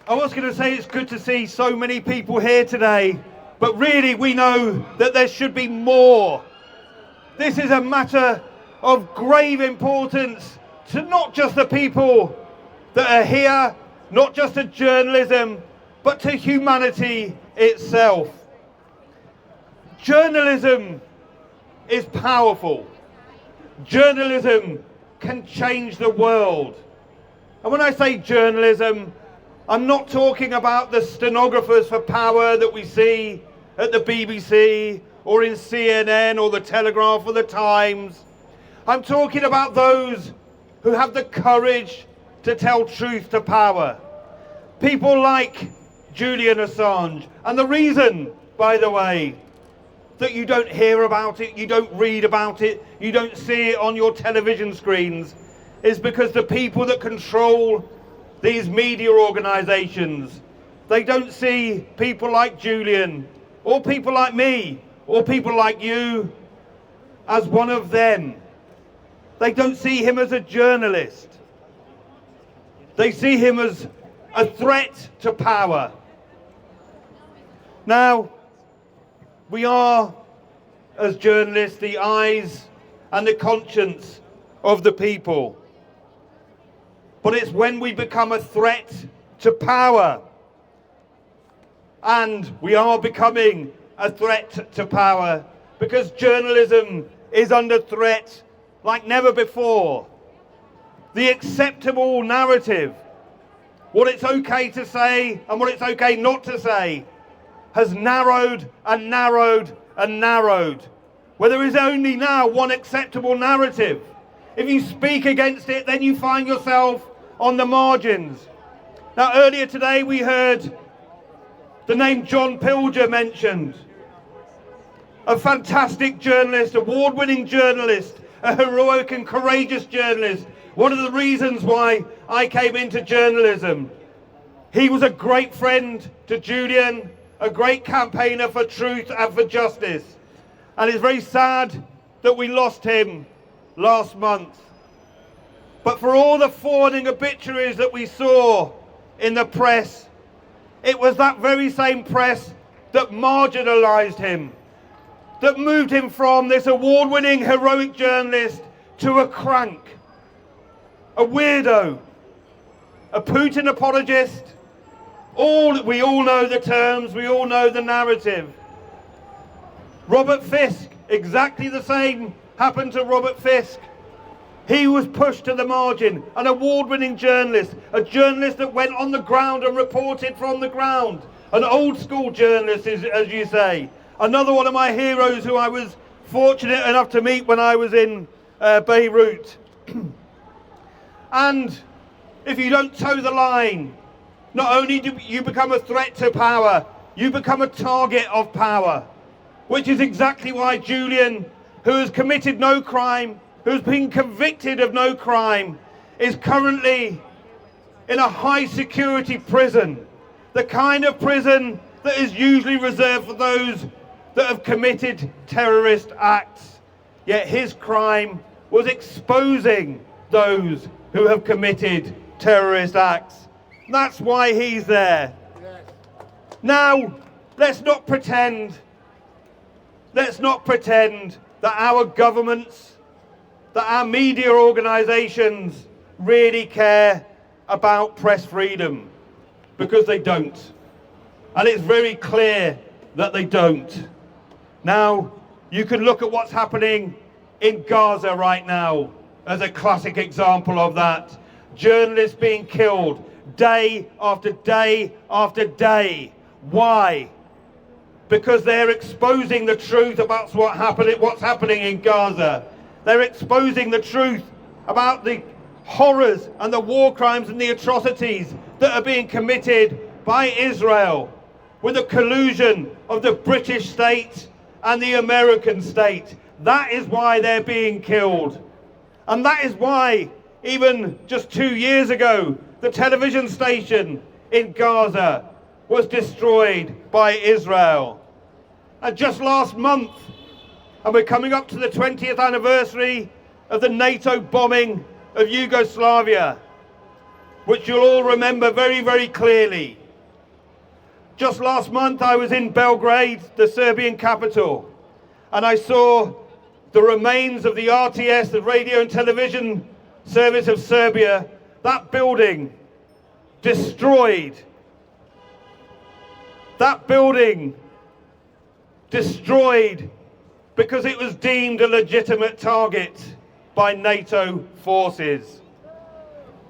I was going to say it's good to see so many people here today, but really we know that there should be more. This is a matter of grave importance to not just the people that are here, not just to journalism, but to humanity itself. Journalism is powerful. Journalism can change the world. And when I say journalism, I'm not talking about the stenographers for power that we see at the BBC or in CNN or the Telegraph or the Times. I'm talking about those who have the courage to tell truth to power. People like Julian Assange. And the reason, by the way, that you don't hear about it, you don't read about it, you don't see it on your television screens is because the people that control these media organizations, they don't see people like Julian or people like me or people like you as one of them. They don't see him as a journalist. They see him as a threat to power. Now, we are, as journalists, the eyes and the conscience of the people. But it's when we become a threat to power, and we are becoming a threat to power, because journalism is under threat like never before. The acceptable narrative, what it's okay to say and what it's okay not to say, has narrowed and narrowed and narrowed, where there is only now one acceptable narrative. If you speak against it, then you find yourself on the margins. Now, earlier today we heard the name John Pilger mentioned. A fantastic journalist, award-winning journalist, a heroic and courageous journalist. One of the reasons why I came into journalism. He was a great friend to Julian, a great campaigner for truth and for justice. And it's very sad that we lost him last month. But for all the fawning obituaries that we saw in the press, it was that very same press that marginalised him, that moved him from this award-winning heroic journalist to a crank, a weirdo, a Putin apologist. We all know the terms, we all know the narrative. Robert Fisk, exactly the same happened to Robert Fisk. He was pushed to the margin, an award-winning journalist, a journalist that went on the ground and reported from the ground, an old-school journalist, as you say. Another one of my heroes who I was fortunate enough to meet when I was in Beirut. And if you don't toe the line, not only do you become a threat to power, you become a target of power, which is exactly why Julian, who has committed no crime, who's been convicted of no crime, is currently in a high security prison, the kind of prison that is usually reserved for those that have committed terrorist acts. Yet his crime was exposing those who have committed terrorist acts. That's why he's there. Now, let's not pretend that our governments, that our media organisations really care about press freedom, because they don't. And it's very clear that they don't. Now, you can look at what's happening in Gaza right now as a classic example of that. Journalists being killed day after day after day. Why? Because they're exposing the truth about what's happening in Gaza. They're exposing the truth about the horrors and the war crimes and the atrocities that are being committed by Israel with the collusion of the British state and the American state. That is why they're being killed. And that is why, even just 2 years ago, the television station in Gaza was destroyed by Israel. And just last month, and we're coming up to the 20th anniversary of the NATO bombing of Yugoslavia, which you'll all remember very, very clearly. Just last month I was in Belgrade, the Serbian capital, and I saw the remains of the RTS, the radio and television service of Serbia, that building destroyed. That building destroyed because it was deemed a legitimate target by NATO forces.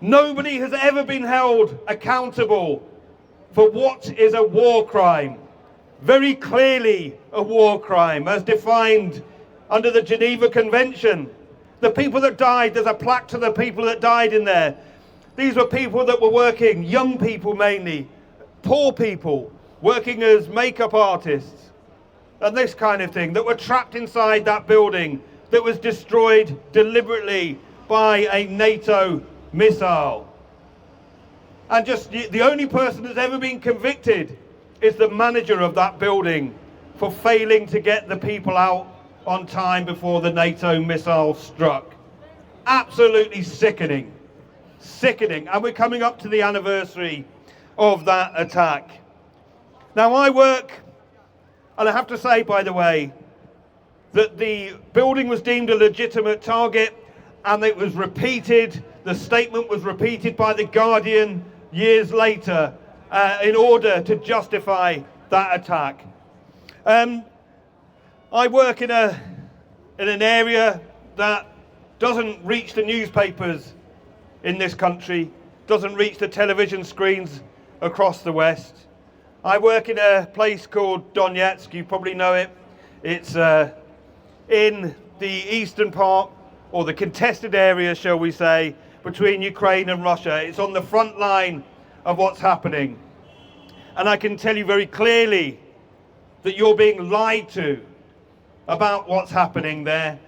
Nobody has ever been held accountable for what is a war crime. Very clearly a war crime, as defined under the Geneva Convention. The people that died, there's a plaque to the people that died in there. These were people that were working, young people mainly, poor people, working as makeup artists, and this kind of thing, that were trapped inside that building that was destroyed deliberately by a NATO missile. And just the only person that's ever been convicted is the manager of that building for failing to get the people out on time before the NATO missile struck. Absolutely sickening. Sickening. And we're coming up to the anniversary of that attack. Now I work, and I have to say, by the way, that the building was deemed a legitimate target, and it was repeated, the statement was repeated by The Guardian years later in order to justify that attack. I work in an area that doesn't reach the newspapers in this country, doesn't reach the television screens across the West. I work in a place called Donetsk, you probably know it. It's in the eastern part, or the contested area, shall we say, between Ukraine and Russia. It's on the front line of what's happening. And I can tell you very clearly that you're being lied to about what's happening there.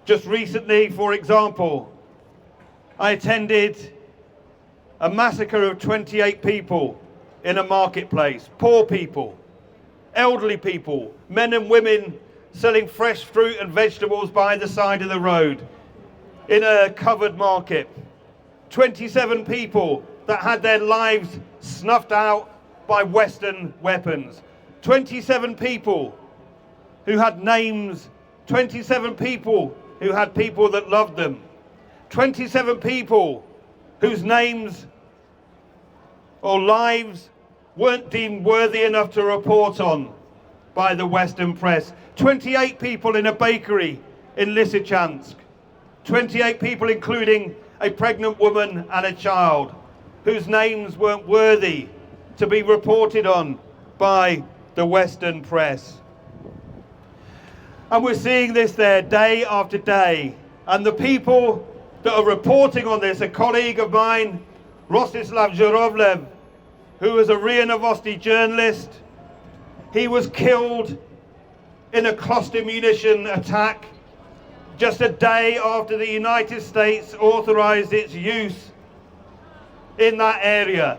Just recently, for example, I attended a massacre of 28 people in a marketplace. Poor people, elderly people, men and women selling fresh fruit and vegetables by the side of the road in a covered market. 27 people that had their lives snuffed out by Western weapons. 27 people who had names, 27 people who had people that loved them. 27 people whose names or lives weren't deemed worthy enough to report on by the Western press. 28 people in a bakery in Lysychansk. 28 people, including a pregnant woman and a child, whose names weren't worthy to be reported on by the Western press. And we're seeing this there day after day. And the people that are reporting on this, a colleague of mine, Rostislav Zhurovlev, who was a RIA Novosti journalist, he was killed in a cluster munition attack just a day after the United States authorized its use in that area.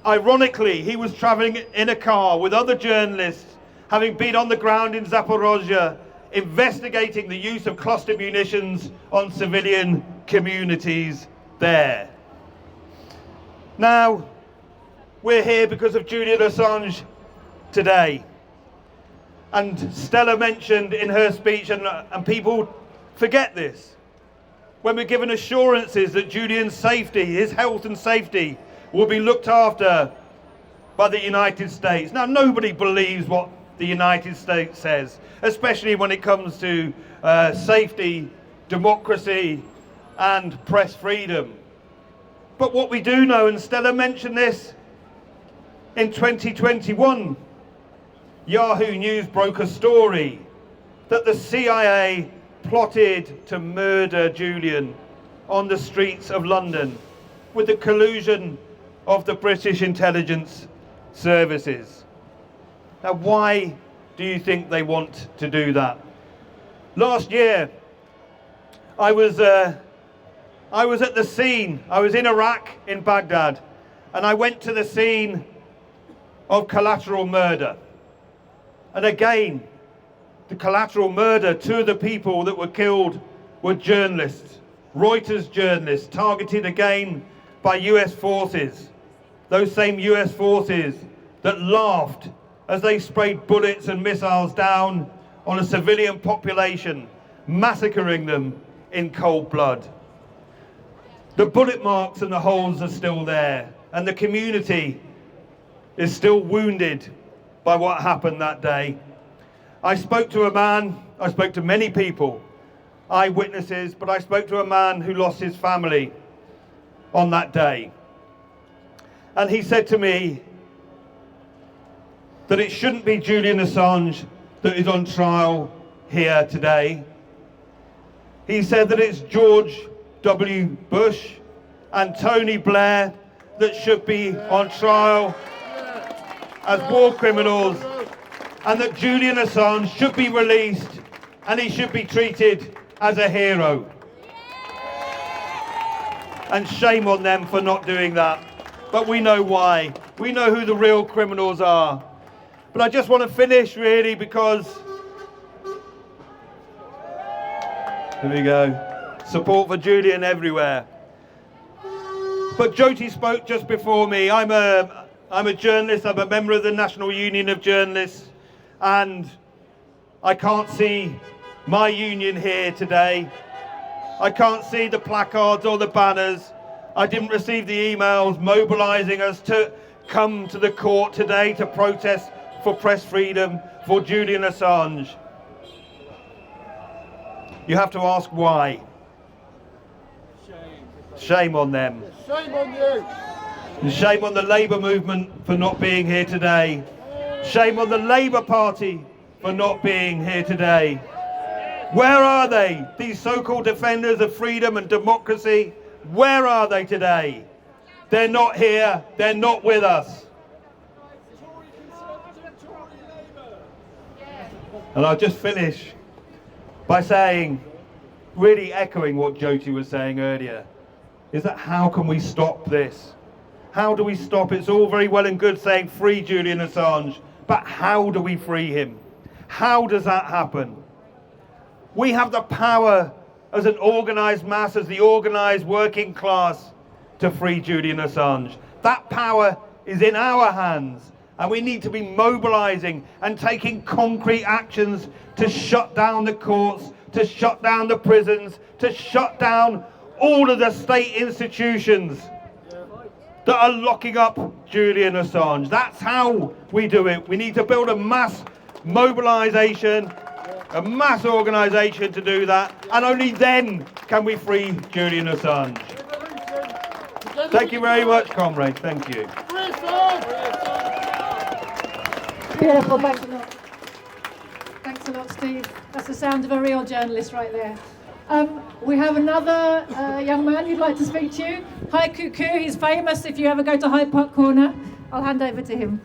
Ironically, he was traveling in a car with other journalists, having been on the ground in Zaporozhye, investigating the use of cluster munitions on civilian communities there. Now, we're here because of Julian Assange today. And Stella mentioned in her speech, and people forget this, when we're given assurances that Julian's safety, his health and safety, will be looked after by the United States. Now, nobody believes what the United States says, especially when it comes to safety, democracy, and press freedom. But what we do know, and Stella mentioned this, in 2021, Yahoo News broke a story that the CIA plotted to murder Julian on the streets of London with the collusion of the British intelligence services. Now, why do you think they want to do that? Last year, I was at the scene. I was in Iraq, in Baghdad, and I went to the scene of collateral murder. And again, the collateral murder, two of the people that were killed were journalists, Reuters journalists, targeted again by US forces. Those same US forces that laughed as they sprayed bullets and missiles down on a civilian population, massacring them in cold blood. The bullet marks and the holes are still there, and the community is still wounded by what happened that day. I spoke to a man, I spoke to many people, eyewitnesses, but I spoke to a man who lost his family on that day. And he said to me that it shouldn't be Julian Assange that is on trial here today. He said that it's George W. Bush and Tony Blair that should be on trial as war criminals, and that Julian Assange should be released and he should be treated as a hero. And shame on them for not doing that. But we know why. We know who the real criminals are. But I just want to finish really because, here we go, support for Julian everywhere. But Jyoti spoke just before me. I'm a journalist, I'm a member of the National Union of Journalists, and I can't see my union here today. I can't see the placards or the banners. I didn't receive the emails mobilising us to come to the court today to protest for press freedom for Julian Assange. You have to ask why. Shame on them. Shame on you. And shame on the Labour movement for not being here today. Shame on the Labour Party for not being here today. Where are they? These so-called defenders of freedom and democracy, where are they today? They're not here, they're not with us. And I'll just finish by saying, really echoing what Jyoti was saying earlier, is that how can we stop this? How do we stop? It's all very well and good saying free Julian Assange, but how do we free him? How does that happen? We have the power as an organised mass, as the organised working class, to free Julian Assange. That power is in our hands, and we need to be mobilising and taking concrete actions to shut down the courts, to shut down the prisons, to shut down all of the state institutions that are locking up Julian Assange. That's how we do it. We need to build a mass mobilisation, a mass organisation to do that, and only then can we free Julian Assange. Thank you very much, comrades. Thank you. Beautiful, thanks a lot. Thanks a lot, Steve. That's the sound of a real journalist right there. We have another young man who'd like to speak to you. Hi, Cuckoo. He's famous if you ever go to Hyde Park Corner. I'll hand over to him.